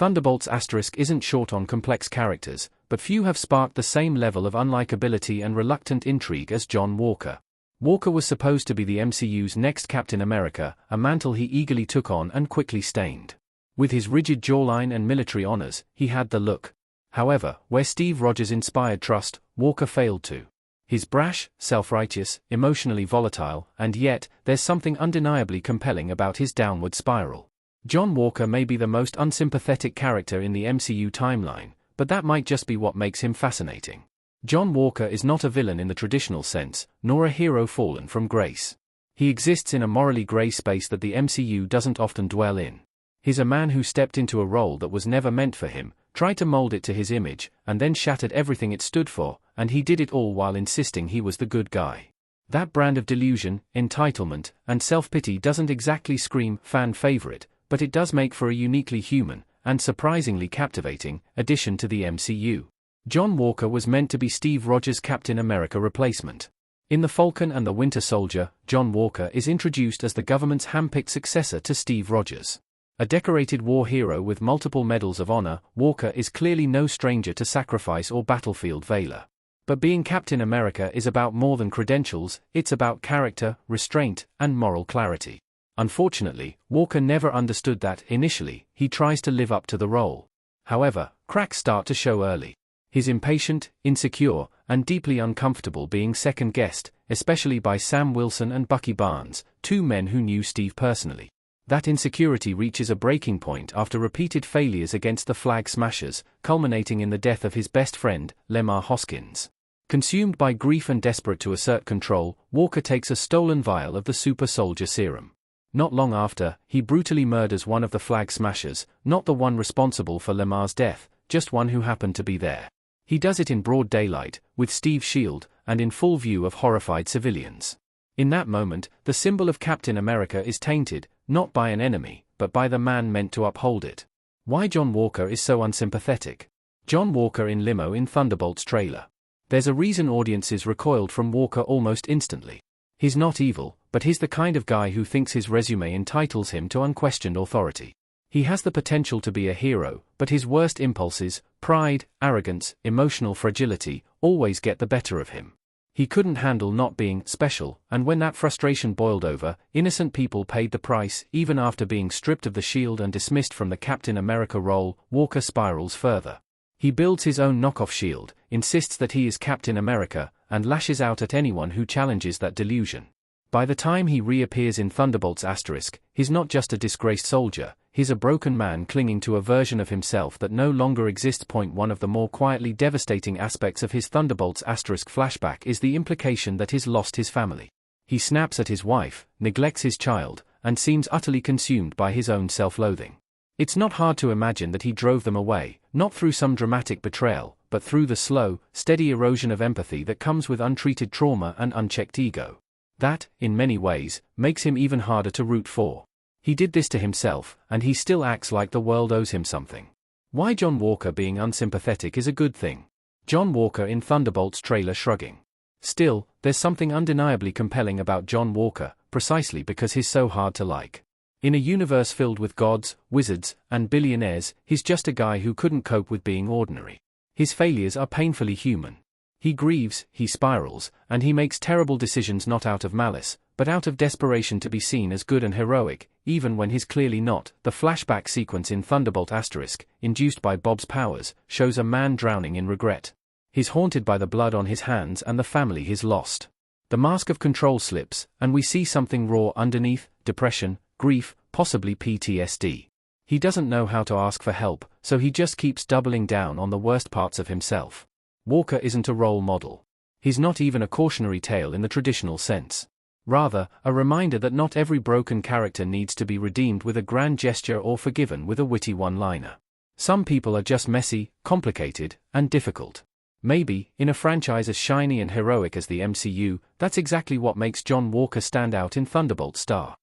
Thunderbolts * isn't short on complex characters, but few have sparked the same level of unlikability and reluctant intrigue as John Walker. Walker was supposed to be the MCU's next Captain America, a mantle he eagerly took on and quickly stained. With his rigid jawline and military honors, he had the look. However, where Steve Rogers inspired trust, Walker failed to. He's brash, self-righteous, emotionally volatile, and yet, there's something undeniably compelling about his downward spiral. John Walker may be the most unsympathetic character in the MCU timeline, but that might just be what makes him fascinating. John Walker is not a villain in the traditional sense, nor a hero fallen from grace. He exists in a morally grey space that the MCU doesn't often dwell in. He's a man who stepped into a role that was never meant for him, tried to mold it to his image, and then shattered everything it stood for, and he did it all while insisting he was the good guy. That brand of delusion, entitlement, and self-pity doesn't exactly scream fan favorite, but it does make for a uniquely human, and surprisingly captivating, addition to the MCU. John Walker was meant to be Steve Rogers' Captain America replacement. In The Falcon and the Winter Soldier, John Walker is introduced as the government's handpicked successor to Steve Rogers. A decorated war hero with multiple medals of honor, Walker is clearly no stranger to sacrifice or battlefield valor. But being Captain America is about more than credentials, it's about character, restraint, and moral clarity. Unfortunately, Walker never understood that. Initially, he tries to live up to the role. However, cracks start to show early. He's impatient, insecure, and deeply uncomfortable being second-guessed, especially by Sam Wilson and Bucky Barnes, two men who knew Steve personally. That insecurity reaches a breaking point after repeated failures against the Flag Smashers, culminating in the death of his best friend, Lemar Hoskins. Consumed by grief and desperate to assert control, Walker takes a stolen vial of the super soldier serum. Not long after, he brutally murders one of the Flag Smashers, not the one responsible for Lemar's death, just one who happened to be there. He does it in broad daylight, with Steve's shield, and in full view of horrified civilians. In that moment, the symbol of Captain America is tainted, not by an enemy, but by the man meant to uphold it. Why John Walker is so unsympathetic? John Walker in limo in Thunderbolts trailer. There's a reason audiences recoiled from Walker almost instantly. He's not evil, but he's the kind of guy who thinks his resume entitles him to unquestioned authority. He has the potential to be a hero, but his worst impulses, pride, arrogance, emotional fragility, always get the better of him. He couldn't handle not being special, and when that frustration boiled over, innocent people paid the price. Even after being stripped of the shield and dismissed from the Captain America role, Walker spirals further. He builds his own knockoff shield, insists that he is Captain America, and lashes out at anyone who challenges that delusion. By the time he reappears in Thunderbolts *, he's not just a disgraced soldier, he's a broken man clinging to a version of himself that no longer exists. One of the more quietly devastating aspects of his Thunderbolts * flashback is the implication that he's lost his family. He snaps at his wife, neglects his child, and seems utterly consumed by his own self-loathing. It's not hard to imagine that he drove them away, not through some dramatic betrayal, but through the slow, steady erosion of empathy that comes with untreated trauma and unchecked ego. That, in many ways, makes him even harder to root for. He did this to himself, and he still acts like the world owes him something. Why John Walker being unsympathetic is a good thing. John Walker in Thunderbolts trailer shrugging. Still, there's something undeniably compelling about John Walker, precisely because he's so hard to like. In a universe filled with gods, wizards, and billionaires, he's just a guy who couldn't cope with being ordinary. His failures are painfully human. He grieves, he spirals, and he makes terrible decisions not out of malice, but out of desperation to be seen as good and heroic, even when he's clearly not. The flashback sequence in Thunderbolt *, induced by Bob's powers, shows a man drowning in regret. He's haunted by the blood on his hands and the family he's lost. The mask of control slips, and we see something raw underneath: depression, grief, possibly PTSD. He doesn't know how to ask for help, so he just keeps doubling down on the worst parts of himself. Walker isn't a role model. He's not even a cautionary tale in the traditional sense. Rather, a reminder that not every broken character needs to be redeemed with a grand gesture or forgiven with a witty one-liner. Some people are just messy, complicated, and difficult. Maybe, in a franchise as shiny and heroic as the MCU, that's exactly what makes John Walker stand out in Thunderbolt *.